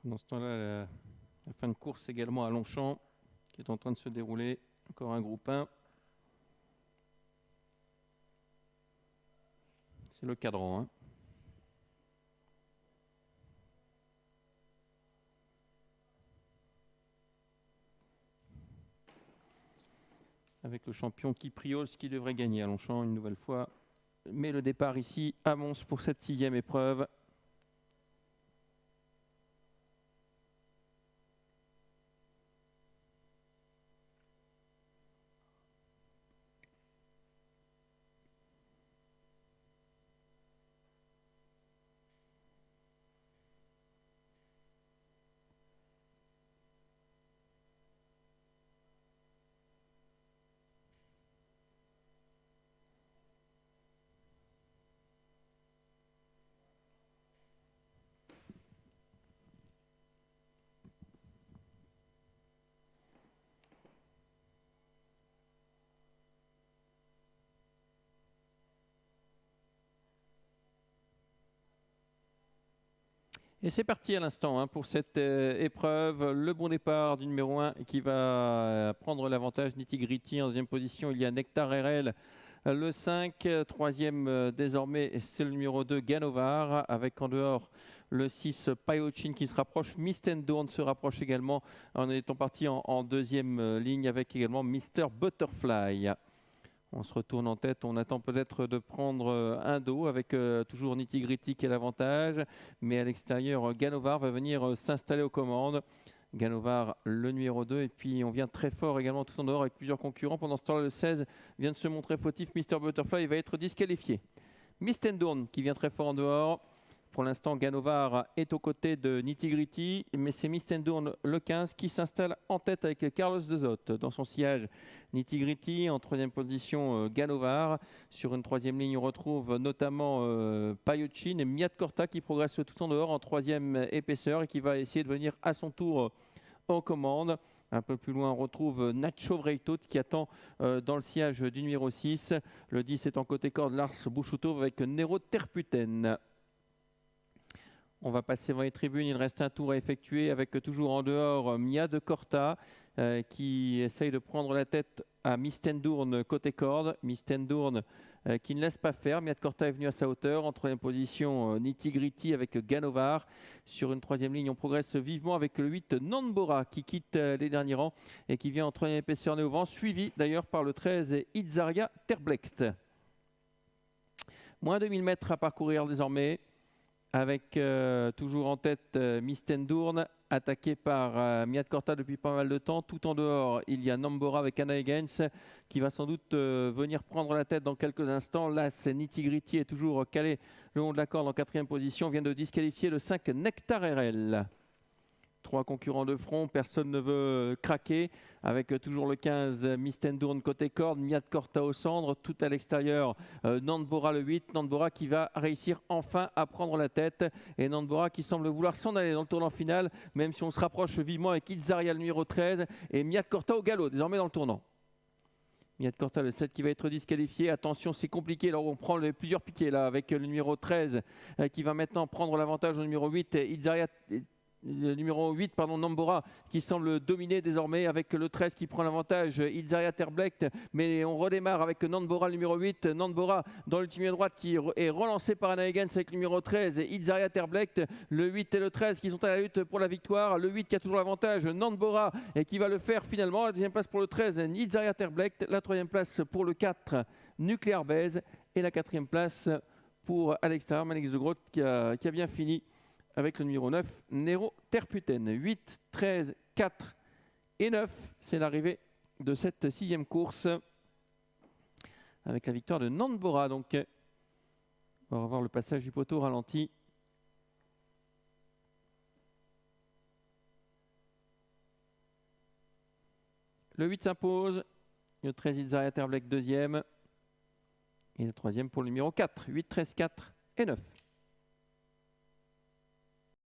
Pendant ce temps-là, la fin de course également à Longchamp qui est en train de se dérouler. Encore un groupe 1. C'est le cadran. Hein. Avec le champion Kyprios qui devrait gagner à Longchamp une nouvelle fois. Mais le départ ici à Mons pour cette 6e épreuve. Et c'est parti à l'instant pour cette épreuve. Le bon départ du numéro 1 qui va prendre l'avantage. Nitty Gritty en deuxième position. Il y a Nectar RL. Le 5, troisième désormais, c'est le numéro 2, Ganovar, avec en dehors le 6, Payochin qui se rapproche. Mist and Dawn se rapproche également en étant parti en deuxième ligne avec également Mr. Butterfly. On se retourne en tête, on attend peut-être de prendre un dos avec toujours Nitty Gritty qui est l'avantage. Mais à l'extérieur, Ganovar va venir s'installer aux commandes. Ganovar, le numéro 2. Et puis on vient très fort également tout en dehors avec plusieurs concurrents. Pendant ce temps-là, le 16 vient de se montrer fautif. Mr. Butterfly va être disqualifié. Mist and Dawn qui vient très fort en dehors. Pour l'instant, Ganovar est aux côtés de Nitty Gritty, mais c'est Mist and Dawn, le 15, qui s'installe en tête avec Carlos De Zotte. Dans son sillage, Nitty Gritty, en troisième position, Ganovar. Sur une troisième ligne, on retrouve notamment Payochin et Miat Korta qui progresse tout en dehors en troisième épaisseur et qui va essayer de venir à son tour en commande. Un peu plus loin, on retrouve Nacho Vreitot qui attend dans le sillage du numéro 6. Le 10 est en côté corde Lars Bouchoutov avec Nero Terputen. On va passer dans les tribunes, il reste un tour à effectuer avec toujours en dehors Mia de Corta qui essaye de prendre la tête à Mistendourn côté corde. Mistendourn qui ne laisse pas faire. Mia de Corta est venu à sa hauteur. En troisième position, Nitty Gritty avec Ganovar. Sur une troisième ligne, on progresse vivement avec le 8 Nambora qui quitte les derniers rangs et qui vient en troisième épaisseur nez au vent, suivi d'ailleurs par le 13 Itzaria Terblecht. Moins de 1000 mètres à parcourir désormais. Avec toujours en tête Mist and Dawn, attaqué par Miat Korta depuis pas mal de temps. Tout en dehors, il y a Nambora avec Anna Higgins qui va sans doute venir prendre la tête dans quelques instants. Là, c'est Nitty Gritty est toujours calé le long de la corde en quatrième position. Vient de disqualifier le 5 Nectar RL. 3 concurrents de front, personne ne veut craquer. Avec toujours le 15 Mist and Dawn côté corde, Miat Korta au centre, tout à l'extérieur. Nambora le 8, Nambora qui va réussir enfin à prendre la tête. Et Nambora qui semble vouloir s'en aller dans le tournant final, même si on se rapproche vivement avec Itzaria le numéro 13 et Miat Korta au galop, désormais dans le tournant. Miat Korta le 7 qui va être disqualifié. Attention, c'est compliqué. Alors on prend plusieurs piquets là avec le numéro 13 qui va maintenant prendre l'avantage au numéro 8. Itzaria. Le numéro 8, Nambora, qui semble dominer désormais avec le 13 qui prend l'avantage, Itzaria Terblecht, mais on redémarre avec Nambora, le numéro 8, Nambora dans l'ultime droite qui est relancé par Anna Higgins avec le numéro 13, Itzaria Terblecht, le 8 et le 13 qui sont à la lutte pour la victoire, le 8 qui a toujours l'avantage, Nambora, et qui va le faire finalement, la deuxième place pour le 13, Itzaria Terblecht, la troisième place pour le 4, Nuclear Base, et la quatrième place pour à l'extérieur, Manix de Groot qui a bien fini avec le numéro 9, Nero Terputen. 8, 13, 4 et 9, c'est l'arrivée de cette 6e course avec la victoire de Nambora. Donc, on va revoir le passage du poteau ralenti. Le 8 s'impose, le 13 Itzaria Terblecht 2e et le 3e pour le numéro 4. 8, 13, 4 et 9.